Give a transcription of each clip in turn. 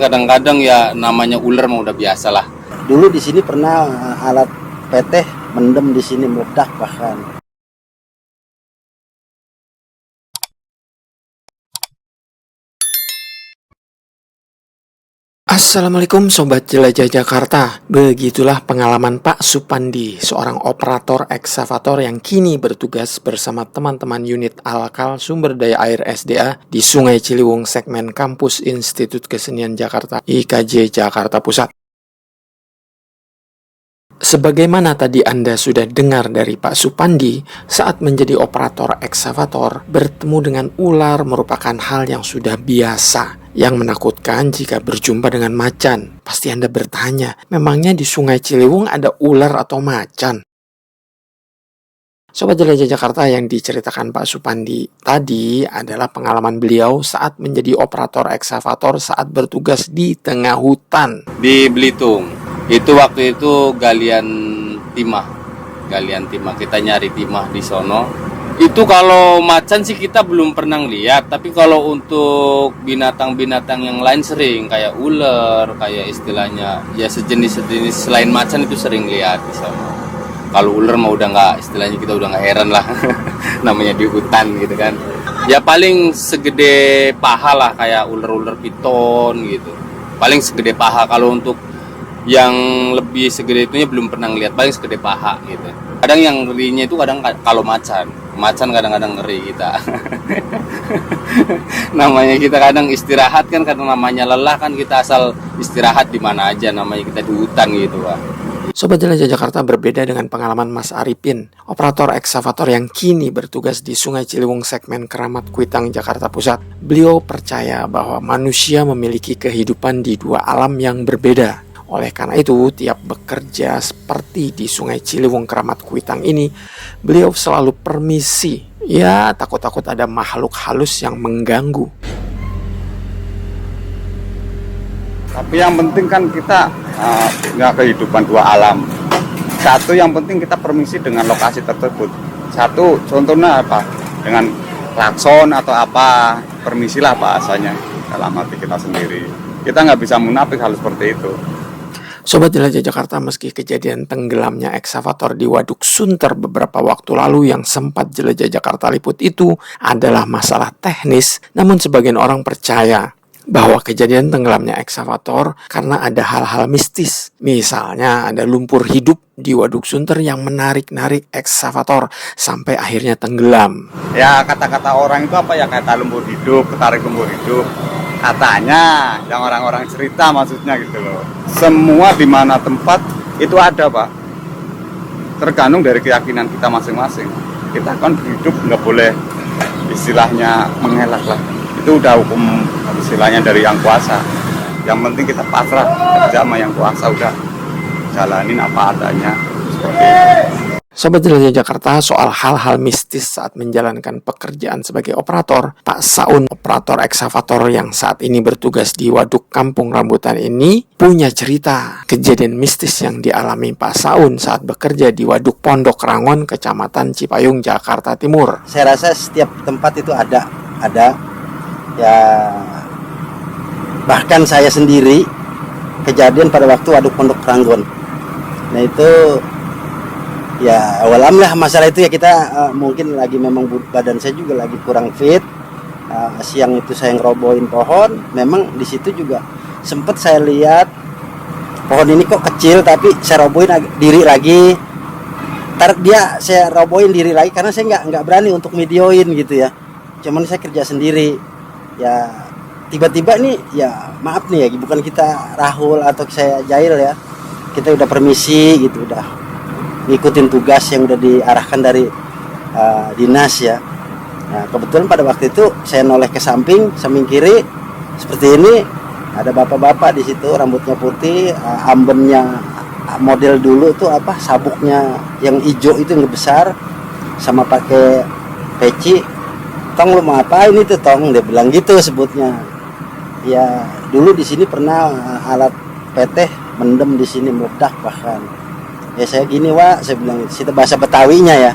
Kadang-kadang ya namanya ular mah udah biasa lah. Dulu di sini pernah alat PT mendem di sini meledak bahkan. Assalamualaikum Sobat Jelajah Jakarta. Begitulah pengalaman Pak Supandi, seorang operator eksavator yang kini bertugas bersama teman-teman unit Alkal Sumber Daya Air SDA di Sungai Ciliwung segmen Kampus Institut Kesenian Jakarta IKJ Jakarta Pusat. Sebagaimana tadi Anda sudah dengar dari Pak Supandi, saat menjadi operator eksavator, bertemu dengan ular merupakan hal yang sudah biasa. Yang menakutkan jika berjumpa dengan macan. Pasti Anda bertanya, memangnya di Sungai Ciliwung ada ular atau macan? Sobat Jelajah Jakarta, yang diceritakan Pak Supandi tadi adalah pengalaman beliau saat menjadi operator eksavator saat bertugas di tengah hutan. Di Belitung, itu waktu itu galian timah, kita nyari timah di sono. Itu kalau macan sih kita belum pernah lihat, tapi kalau untuk binatang-binatang yang lain sering, kayak ular, kayak istilahnya ya sejenis-sejenis selain macan itu sering lihat di sana. Kalau ular mah udah nggak, istilahnya kita udah nggak heran lah, namanya di hutan gitu kan. Ya paling segede paha lah, kayak ular-ular piton gitu. Paling segede paha. Kalau untuk yang lebih segede itunya belum pernah lihat, paling segede paha gitu. Kadang yang ngerinya itu kadang kalau macan kadang-kadang ngeri kita. Namanya kita kadang istirahat kan, karena namanya lelah kan, kita asal istirahat di mana aja, namanya kita di hutan gitu Pak. Sobat Jelajah Jakarta, berbeda dengan pengalaman Mas Arifin, operator eksavator yang kini bertugas di Sungai Ciliwung segmen Keramat Kuitang Jakarta Pusat. Beliau percaya bahwa manusia memiliki kehidupan di dua alam yang berbeda. Oleh karena itu, tiap bekerja seperti di Sungai Ciliwung Keramat Kuitang ini, beliau selalu permisi. Ya, takut-takut ada makhluk halus yang mengganggu. Tapi yang penting kan kita punya kehidupan dua alam. Satu, yang penting kita permisi dengan lokasi tersebut. Satu, contohnya apa? Dengan klakson atau apa, permisilah bahasanya dalam hati kita sendiri. Kita nggak bisa munafik hal seperti itu. Sobat Jelajah Jakarta, meski kejadian tenggelamnya eksavator di Waduk Sunter beberapa waktu lalu yang sempat Jelajah Jakarta liput itu adalah masalah teknis, namun sebagian orang percaya bahwa kejadian tenggelamnya eksavator karena ada hal-hal mistis. Misalnya ada lumpur hidup di Waduk Sunter yang menarik-narik eksavator sampai akhirnya tenggelam. Ya, kata-kata orang itu apa ya, kata lumpur hidup, ketarik lumpur hidup. Katanya, yang orang-orang cerita maksudnya gitu loh. Semua di mana tempat itu ada Pak. Tergantung dari keyakinan kita masing-masing. Kita kan hidup nggak boleh istilahnya mengelak lah. Itu udah hukum istilahnya dari yang kuasa. Yang penting kita pasrah kerja sama yang kuasa, udah jalanin apa adanya seperti itu. Sobat Jelajah Jakarta, soal hal-hal mistis saat menjalankan pekerjaan sebagai operator, Pak Saun, operator eksavator yang saat ini bertugas di Waduk Kampung Rambutan ini, punya cerita kejadian mistis yang dialami Pak Saun saat bekerja di Waduk Pondok Rangon, Kecamatan Cipayung, Jakarta Timur. Saya rasa setiap tempat itu ada ya, bahkan saya sendiri kejadian pada waktu Waduk Pondok Rangon. Nah itu ya awalamlah masalah itu ya, kita mungkin lagi memang badan saya juga lagi kurang fit. Siang itu saya ngerobohin pohon, memang di situ juga sempat saya lihat pohon ini kok kecil, tapi saya robohin diri lagi. Ntar dia saya robohin diri lagi karena saya nggak berani untuk videoin gitu ya. Cuman saya kerja sendiri. Ya tiba-tiba nih, ya maaf nih ya, bukan kita Rahul atau saya Jail ya. Kita udah permisi gitu, udah ngikutin tugas yang udah diarahkan dari dinas ya. Nah, kebetulan pada waktu itu saya noleh ke samping kiri seperti ini, ada bapak-bapak di situ rambutnya putih, ambennya model dulu tuh apa, sabuknya yang hijau itu yang besar, sama pakai peci. Tong lu mau apa ini tuh Tong, dia bilang gitu sebutnya. Ya dulu di sini pernah alat PT mendem di sini meledak bahkan. Ya saya gini Wak, saya bilang itu bahasa Betawinya ya,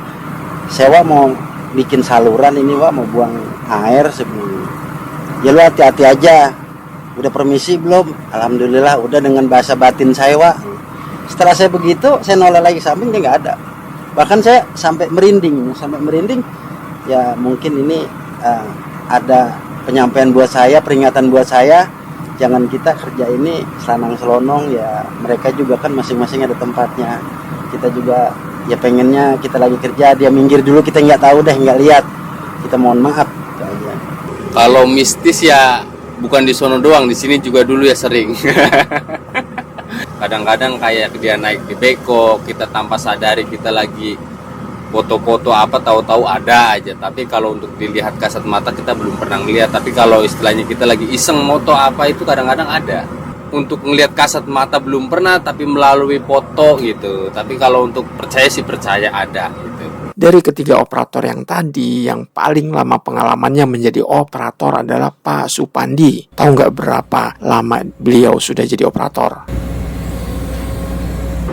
saya Wak mau bikin saluran ini Wak, mau buang air sebelum. Ya lu hati-hati aja, udah permisi belum? Alhamdulillah udah, dengan bahasa batin saya, Wak. Setelah saya begitu, saya noleh lagi ke samping, dia nggak ada. Bahkan saya sampai merinding. Ya mungkin ini ada penyampaian buat saya, peringatan buat saya. Jangan kita kerja ini selanang selonong, ya mereka juga kan masing-masing ada tempatnya. Kita juga ya pengennya kita lagi kerja, dia minggir dulu, kita nggak tahu deh, nggak lihat. Kita mohon maaf. Gitu aja. Kalau mistis ya bukan di sono doang, di sini juga dulu ya sering. Kadang-kadang kayak dia naik di beko, kita tanpa sadari kita lagi foto-foto apa, tahu-tahu ada aja. Tapi kalau untuk dilihat kasat mata kita belum pernah ngeliat. Tapi kalau istilahnya kita lagi iseng moto apa itu kadang-kadang ada. Untuk ngelihat kasat mata belum pernah, tapi melalui foto gitu. Tapi kalau untuk percaya sih percaya ada gitu. Dari ketiga operator yang tadi, yang paling lama pengalamannya menjadi operator adalah Pak Supandi. Tahu nggak berapa lama beliau sudah jadi operator?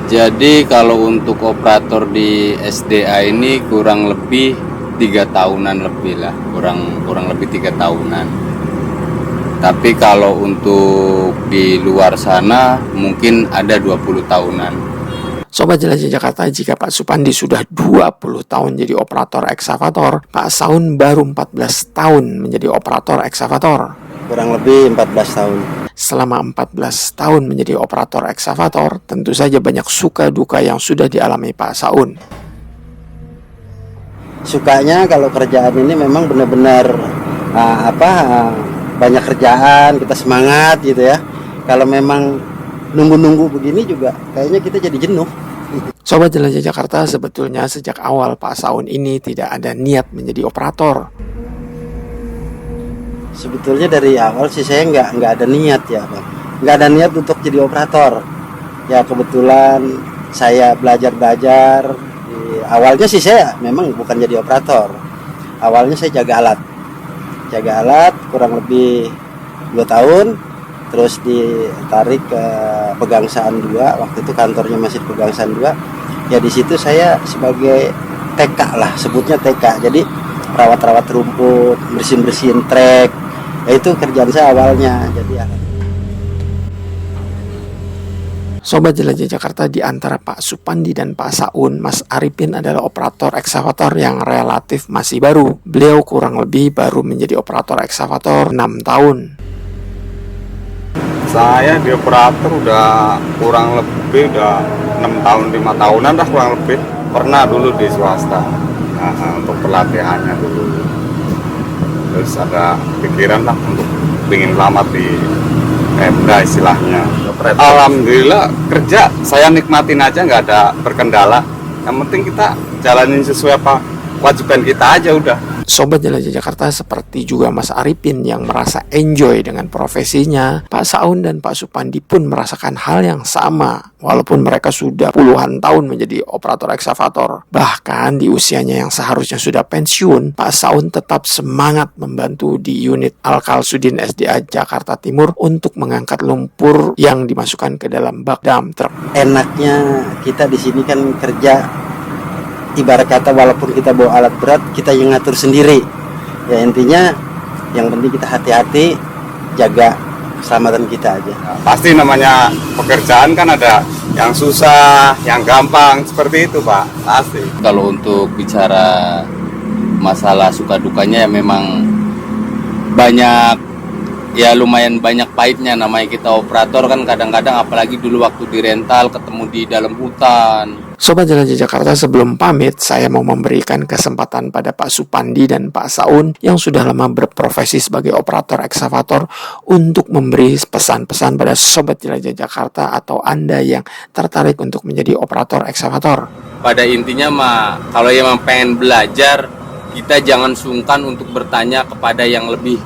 Jadi kalau untuk operator di SDA ini kurang lebih 3 tahunan lebih lah, kurang lebih 3 tahunan. Tapi kalau untuk di luar sana mungkin ada 20 tahunan. Sobat Jelajah Jakarta, jika Pak Supandi sudah 20 tahun jadi operator eksavator, Pak Saun baru 14 tahun menjadi operator eksavator. Kurang lebih 14 tahun. Selama 14 tahun menjadi operator eksavator, tentu saja banyak suka duka yang sudah dialami Pak Saun. Sukanya kalau kerjaan ini memang benar-benar banyak kerjaan, kita semangat gitu ya. Kalau memang nunggu-nunggu begini juga kayaknya kita jadi jenuh. Sobat Jelajah Jakarta, sebetulnya sejak awal Pak Saun ini tidak ada niat menjadi operator. Sebetulnya dari awal sih saya nggak ada niat ya, Bang. Nggak ada niat untuk jadi operator. Ya kebetulan saya belajar. Awalnya sih saya memang bukan jadi operator. Awalnya saya jaga alat kurang lebih 2 tahun. Terus ditarik ke Pegangsaan 2, waktu itu kantornya masih di Pegangsaan 2. Ya di situ saya sebagai TK lah, sebutnya TK. Jadi rawat rumput, bersihin trek. Ya itu kerjaan saya awalnya. Jadi Sobat Jelajah Jakarta, di antara Pak Supandi dan Pak Saun, Mas Arifin adalah operator eksavator yang relatif masih baru. Beliau kurang lebih baru menjadi operator eksavator 6 tahun. Saya di operator udah kurang lebih 6 tahun, 5 tahunan dah kurang lebih. Pernah dulu di swasta untuk pelatihannya dulu. Terus ada pikiran lah untuk ingin lamar di Pemda istilahnya. Alhamdulillah kerja saya nikmatin aja, nggak ada berkendala. Yang penting kita jalanin sesuai apa kewajiban kita aja udah. Sobat Jelajah Jakarta, seperti juga Mas Arifin yang merasa enjoy dengan profesinya, Pak Saun dan Pak Supandi pun merasakan hal yang sama. Walaupun mereka sudah puluhan tahun menjadi operator eksavator. Bahkan di usianya yang seharusnya sudah pensiun, Pak Saun tetap semangat membantu di unit Al-Kalsudin SDA Jakarta Timur untuk mengangkat lumpur yang dimasukkan ke dalam bak dump truck. enaknya kita di sini kan kerja, ibarat kata walaupun kita bawa alat berat, kita yang ngatur sendiri. Ya intinya yang penting kita hati-hati, jaga keselamatan kita aja. Pasti namanya pekerjaan kan ada yang susah, yang gampang, seperti itu Pak, pasti. Kalau untuk bicara masalah suka dukanya ya memang banyak, ya lumayan banyak pahitnya. Namanya kita operator kan kadang-kadang, apalagi dulu waktu di rental ketemu di dalam hutan. Sobat Jelajah Jakarta, sebelum pamit, saya mau memberikan kesempatan pada Pak Supandi dan Pak Saun yang sudah lama berprofesi sebagai operator eksavator untuk memberi pesan-pesan pada Sobat Jelajah Jakarta atau Anda yang tertarik untuk menjadi operator eksavator. Pada intinya mah, kalau emang pengen belajar, kita jangan sungkan untuk bertanya kepada yang lebih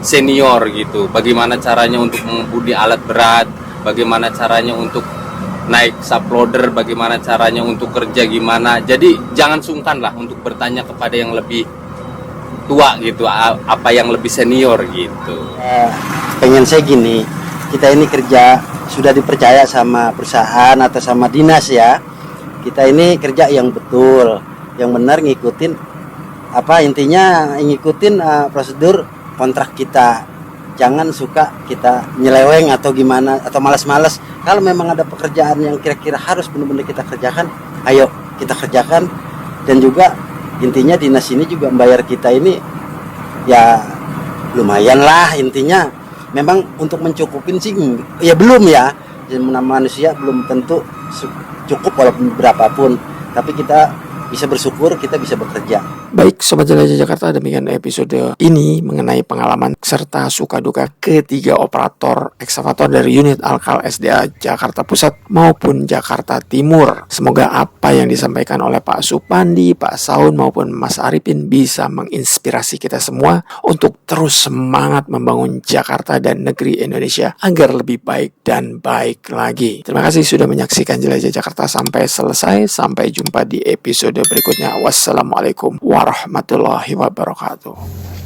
senior gitu. Bagaimana caranya untuk mengemudi alat berat, bagaimana caranya untuk naik subloader, bagaimana caranya untuk kerja gimana. Jadi jangan sungkan lah untuk bertanya kepada yang lebih tua gitu, apa yang lebih senior gitu. Pengen saya gini, kita ini kerja sudah dipercaya sama perusahaan atau sama dinas ya. Kita ini kerja yang betul, yang benar, ngikutin intinya ngikutin prosedur kontrak kita. jangan suka kita nyeleweng atau gimana atau malas-malas. Kalau memang ada pekerjaan yang kira-kira harus benar-benar kita kerjakan, ayo kita kerjakan. Dan juga intinya dinas ini juga membayar kita ini ya lumayan lah, intinya memang untuk mencukupin sih ya belum ya, manusia belum tentu cukup walaupun berapapun, tapi kita bisa bersyukur kita bisa bekerja. Baik Sobat Jelajah Jakarta, demikian episode ini mengenai pengalaman serta suka duka ketiga operator eksavator dari unit Alkal SDA Jakarta Pusat maupun Jakarta Timur. Semoga apa yang disampaikan oleh Pak Supandi, Pak Saun maupun Mas Arifin bisa menginspirasi kita semua untuk terus semangat membangun Jakarta dan negeri Indonesia agar lebih baik dan baik lagi. Terima kasih sudah menyaksikan Jelajah Jakarta sampai selesai. Sampai jumpa di episode berikutnya. Wassalamualaikum warahmatullahi wabarakatuh.